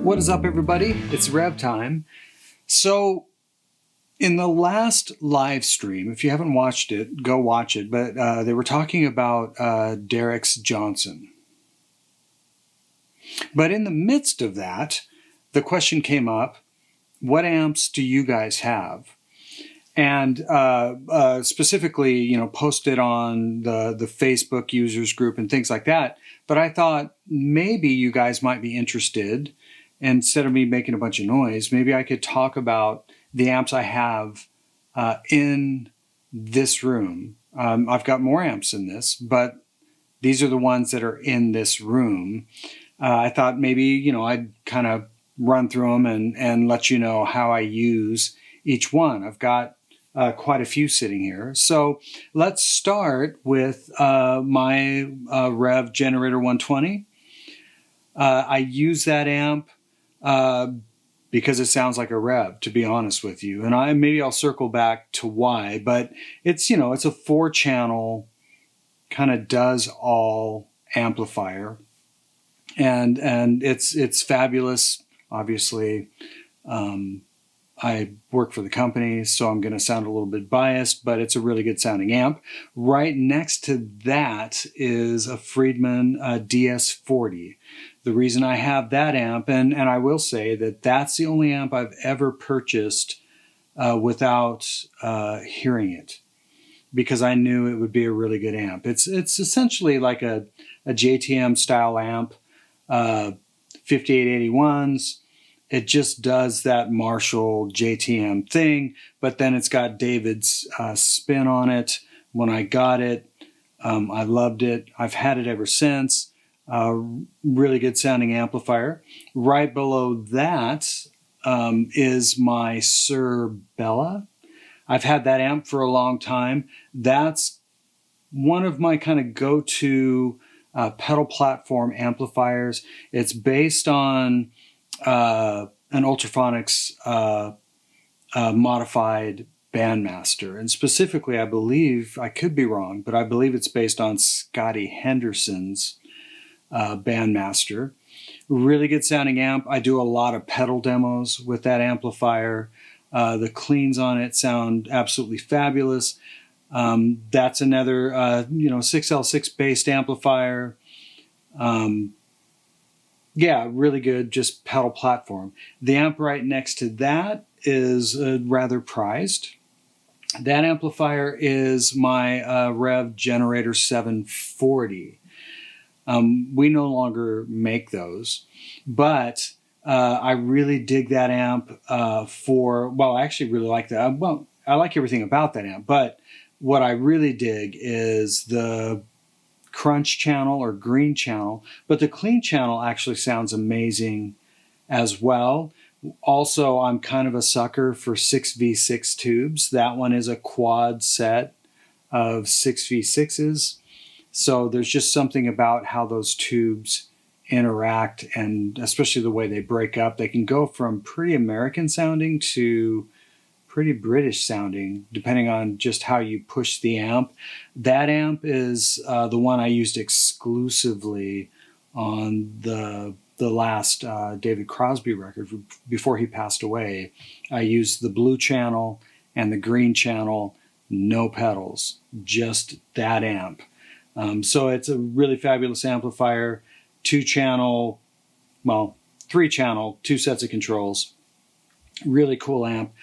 What is up, everybody? It's Rev time. So in the last live stream, if you haven't watched it, go watch it, but they were talking about Derek Johnson. But in the midst of that, the question came up, what amps do you guys have? And specifically, you know, posted on the Facebook users group and things like that. But I thought maybe you guys might be interested. Instead of me making a bunch of noise, maybe I could talk about the amps I have in this room. I've got more amps in this, but these are the ones that are in this room. I thought maybe, you know, I'd kind of run through them and let you know how I use each one. I've got quite a few sitting here. So let's start with my Rev Generator 120. I use that amp because it sounds like a Rev, to be honest with you. And maybe I'll circle back to why, but it's, you know, it's a 4-channel kind of does all amplifier. And it's fabulous. Obviously, I work for the company, so I'm going to sound a little bit biased, but it's a really good sounding amp. Right next to that is a Friedman DS40. The reason I have that amp, and I will say that that's the only amp I've ever purchased without hearing it, because I knew it would be a really good amp. It's essentially like a JTM style amp, 5881s. It just does that Marshall JTM thing, but then it's got David's spin on it. When I got it, I loved it. I've had it ever since. Really good sounding amplifier. Right below that is my Suhr Bella. I've had that amp for a long time. That's one of my kind of go-to pedal platform amplifiers. It's based on an Ultraphonics modified Bandmaster. And specifically, I believe, I could be wrong, but I believe it's based on Scotty Henderson's Bandmaster. Really good sounding amp. I do a lot of pedal demos with that amplifier. The cleans on it sound absolutely fabulous. That's another, 6L6 based amplifier. Yeah, really good, just pedal platform. The amp right next to that is rather prized. That amplifier is my Rev Generator 740. We no longer make those, but I really dig that amp I actually really like that. Well, I like everything about that amp, but what I really dig is the crunch channel or green channel, but the clean channel actually sounds amazing as well. Also, I'm kind of a sucker for 6v6 tubes. That one is a quad set of 6v6s. So there's just something about how those tubes interact, and especially the way they break up. They can go from pretty American sounding to pretty British sounding, depending on just how you push the amp. That amp is the one I used exclusively on the last David Crosby record before he passed away. I used the blue channel and the green channel, no pedals, just that amp. So it's a really fabulous amplifier, 2-channel, well, 3-channel, 2 sets of controls. Really cool amp.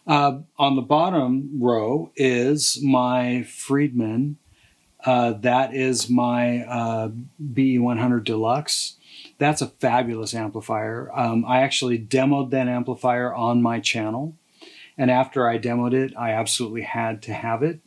On the bottom row is my Friedman. That is my BE100 Deluxe. That's a fabulous amplifier. I actually demoed that amplifier on my channel, and after I demoed it, I absolutely had to have it.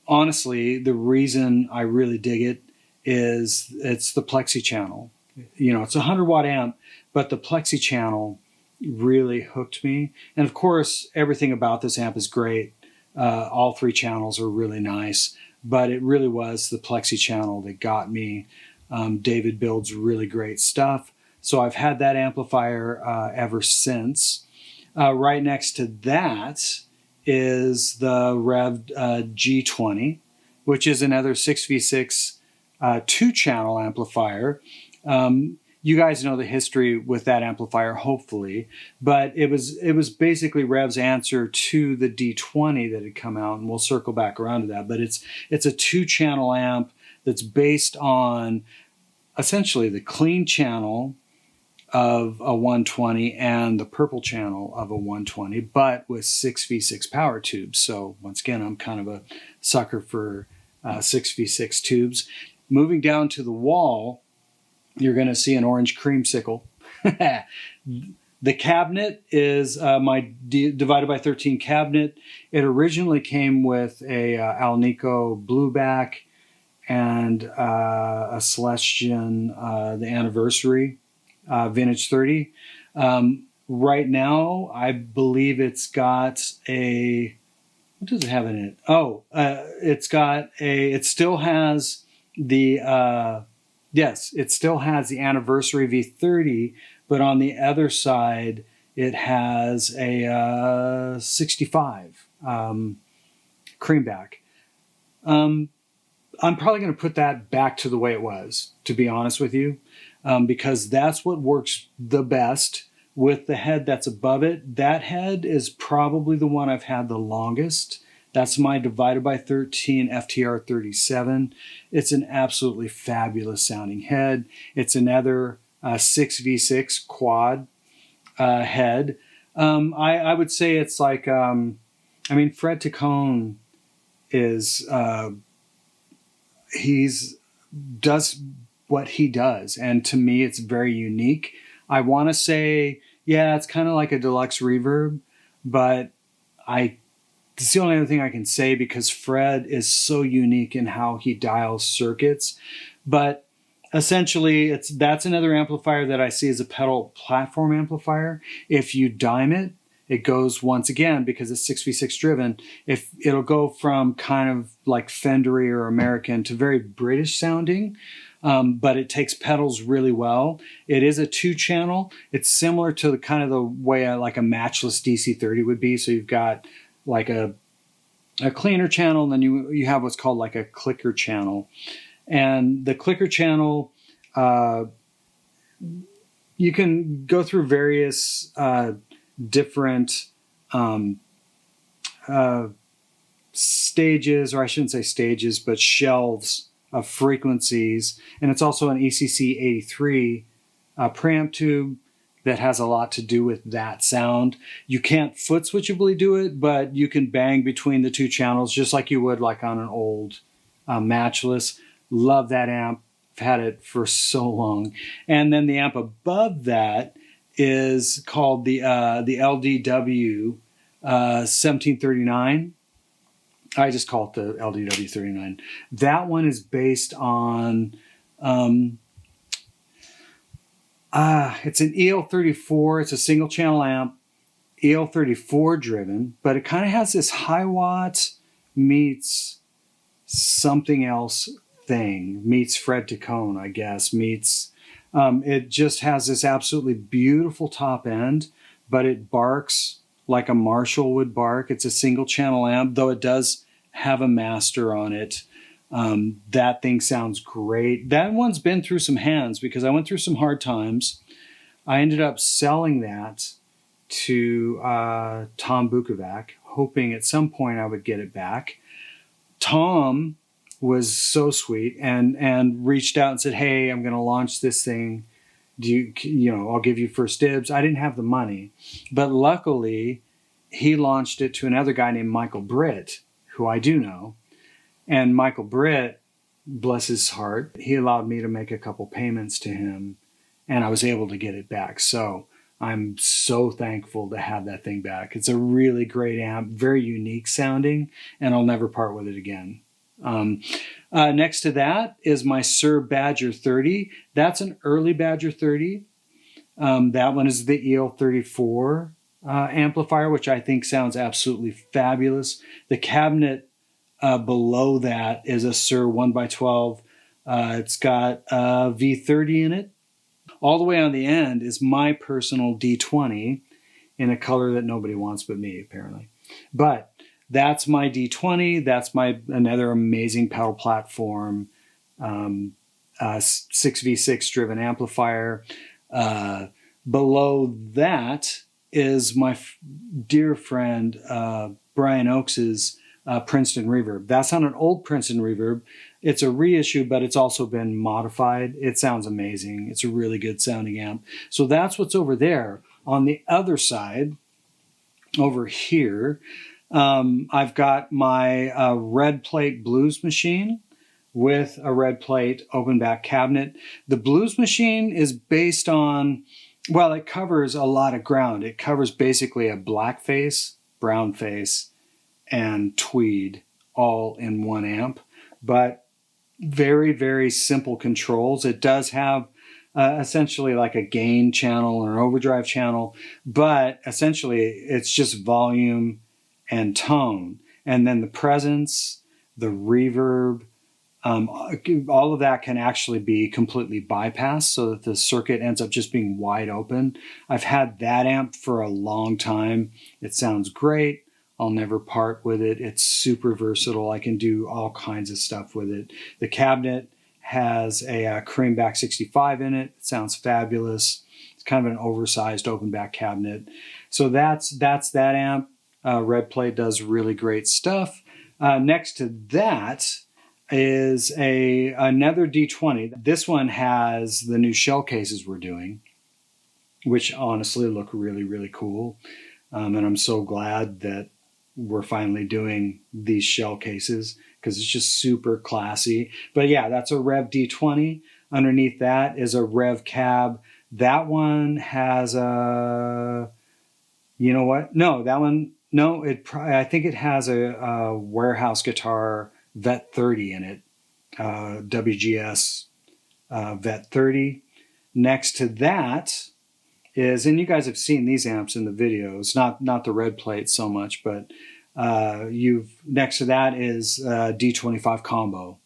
Honestly, the reason I really dig it is it's the plexi channel. You know, it's a 100-watt amp, but the plexi channel really hooked me. And of course, everything about this amp is great. All 3 channels are really nice, but it really was the plexi channel that got me. David builds really great stuff. So I've had that amplifier ever since. Right next to that is the Rev G20, which is another 6v6 2-channel amplifier. you guys know the history with that amplifier, hopefully, but it was basically Rev's answer to the D20 that had come out, and we'll circle back around to that. But it's a 2-channel amp that's based on essentially the clean channel of a 120 and the purple channel of a 120, but with 6v6 power tubes. So once again, I'm kind of a sucker for 6v6 tubes. Moving down to the wall, you're going to see an orange creamsicle. The cabinet is my divided by 13 cabinet. It originally came with a Alnico Blueback and a Celestion, the Anniversary Vintage 30. Right now, I believe it's got a, what does it have in it? Oh, it still has the, yes, it still has the Anniversary V30, but on the other side, it has a 65 creamback. I'm probably going to put that back to the way it was, to be honest with you, because that's what works the best with the head that's above it. That head is probably the one I've had the longest. That's my divided by 13 FTR 37. It's an absolutely fabulous sounding head. It's another 6v6 quad head. I would say it's like, I mean, Fred Tacone is, does what he does. And to me, it's very unique. I want to say, yeah, it's kind of like a deluxe reverb, but it's the only other thing I can say because Fred is so unique in how he dials circuits. But essentially, that's another amplifier that I see as a pedal platform amplifier. If you dime it, it goes, once again, because it's 6v6 driven, if it'll go from kind of like Fendery or American to very British sounding, but it takes pedals really well. It is a 2-channel. It's similar to the kind of the way like a matchless DC30 would be. So you've got like a cleaner channel, and then you have what's called like a clicker channel. And the clicker channel, you can go through various different stages, or I shouldn't say stages, but shelves of frequencies. And it's also an ECC 83 preamp tube that has a lot to do with that sound. You can't foot switchably do it, but you can bang between the 2 channels just like you would like on an old matchless. Love that amp. I've had it for so long. And then the amp above that is called the LDW 1739. I just call it the LDW 39. That one is based on it's an EL34. It's a single channel amp, EL34 driven, but it kind of has this high watt meets something else thing, meets Fred Tacone, I guess, meets, it just has this absolutely beautiful top end, but it barks like a Marshall would bark. It's a single channel amp, though it does have a master on it. That thing sounds great. That one's been through some hands because I went through some hard times. I ended up selling that to Tom Bukovac, hoping at some point I would get it back. Tom was so sweet and reached out and said, "Hey, I'm going to launch this thing. I'll give you first dibs." I didn't have the money, but luckily he launched it to another guy named Michael Britt, who I do know. And Michael Britt, bless his heart, he allowed me to make a couple payments to him, and I was able to get it back. So I'm so thankful to have that thing back. It's a really great amp, very unique sounding, and I'll never part with it again. Next to that is my Suhr Badger 30. That's an early Badger 30. That one is the EL34 amplifier, which I think sounds absolutely fabulous. The cabinet below that is a Suhr 1x12. It's got a V30 in it. All the way on the end is my personal D20 in a color that nobody wants but me, apparently. But that's my D20. That's another amazing pedal platform. 6v6 driven amplifier. Below that is my dear friend Brian Oakes's Princeton reverb. That's on an old Princeton reverb. It's a reissue, but it's also been modified. It sounds amazing. It's a really good sounding amp. So that's what's over there. On the other side, over here, I've got my Redplate blues machine with a Redplate open back cabinet. The blues machine is based on, well, it covers a lot of ground. It covers basically a black face, brown face, and tweed all in one amp, but very, very simple controls. It does have essentially like a gain channel or an overdrive channel, but essentially it's just volume and tone. And then the presence, the reverb, all of that can actually be completely bypassed so that the circuit ends up just being wide open. I've had that amp for a long time. It sounds great. I'll never part with it. It's super versatile. I can do all kinds of stuff with it. The cabinet has a Creamback 65 in it. It sounds fabulous. It's kind of an oversized open back cabinet. So that's that amp. Redplate does really great stuff. Next to that is another D20. This one has the new shell cases we're doing, which honestly look really, really cool. And I'm so glad that we're finally doing these shell cases because it's just super classy. But yeah, that's a Rev D20. Underneath that is a Rev cab. That one has a, you know what? No, that one, no, I think it has a warehouse guitar Vet 30 in it, WGS Vet 30. Next to that is, and you guys have seen these amps in the videos, not the Redplate so much, but next to that is D25 combo,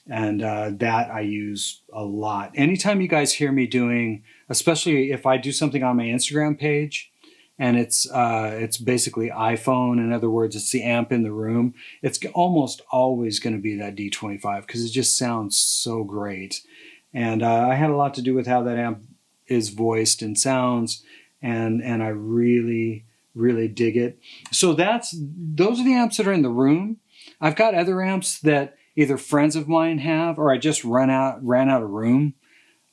and that I use a lot. Anytime you guys hear me doing, especially if I do something on my Instagram page, and it's basically iPhone. In other words, it's the amp in the room. It's almost always going to be that D25 because it just sounds so great. And I had a lot to do with how that amp is voiced and sounds, and I really, really dig it. So those are the amps that are in the room. I've got other amps that either friends of mine have, or I just ran out of room.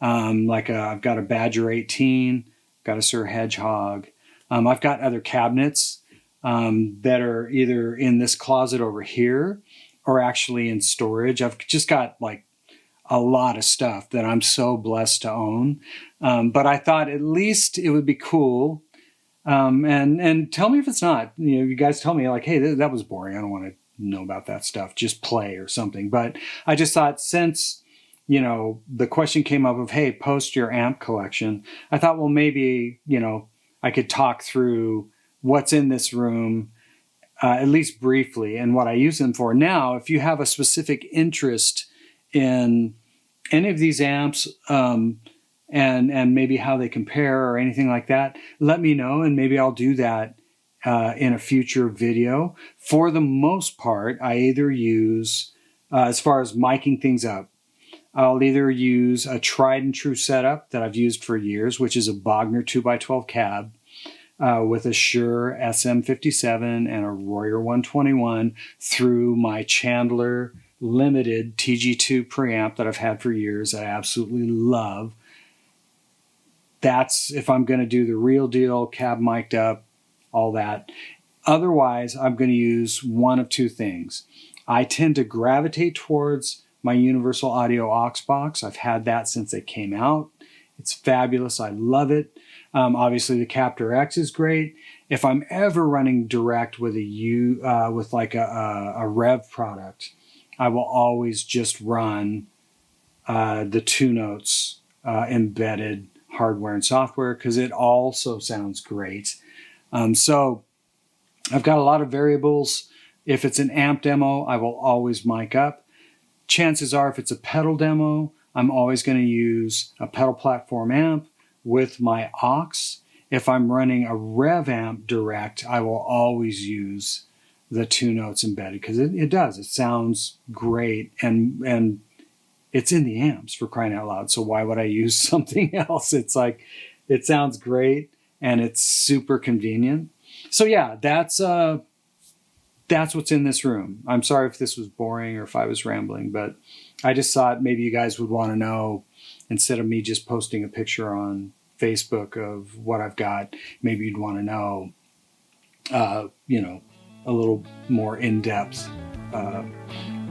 I've got a Badger 18, got a Suhr Hedgehog. I've got other cabinets that are either in this closet over here or actually in storage. I've just got like a lot of stuff that I'm so blessed to own. But I thought at least it would be cool. And tell me if it's not. You know, you guys tell me like, hey, that was boring. I don't want to know about that stuff. Just play or something. But I just thought since, you know, the question came up of, hey, post your amp collection. I thought, well, maybe, you know, I could talk through what's in this room, at least briefly, and what I use them for. Now, if you have a specific interest in any of these amps and maybe how they compare or anything like that, let me know, and maybe I'll do that in a future video. For the most part, I either use, as far as miking things up, I'll either use a tried and true setup that I've used for years, which is a Bogner 2x12 cab with a Suhr SM57 and a Royer 121 through my Chandler Limited TG2 preamp that I've had for years that I absolutely love. That's if I'm going to do the real deal, cab mic'd up, all that. Otherwise, I'm going to use one of two things. I tend to gravitate towards my Universal Audio aux box. I've had that since it came out. It's fabulous. I love it. Obviously, the Captor X is great. If I'm ever running direct with with like a Revv product, I will always just run the 2 notes embedded hardware and software because it also sounds great. So I've got a lot of variables. If it's an amp demo, I will always mic up. Chances are, if it's a pedal demo, I'm always going to use a pedal platform amp with my aux. If I'm running a Rev amp direct, I will always use the 2 notes embedded because it does. It sounds great. And it's in the amps, for crying out loud. So why would I use something else? It's like, it sounds great and it's super convenient. So yeah, that's what's in this room. I'm sorry if this was boring or if I was rambling, but I just thought maybe you guys would want to know, instead of me just posting a picture on Facebook of what I've got, maybe you'd want to know, you know, a little more in-depth,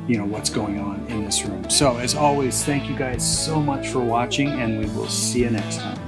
you know, what's going on in this room. So as always, thank you guys so much for watching, and we will see you next time.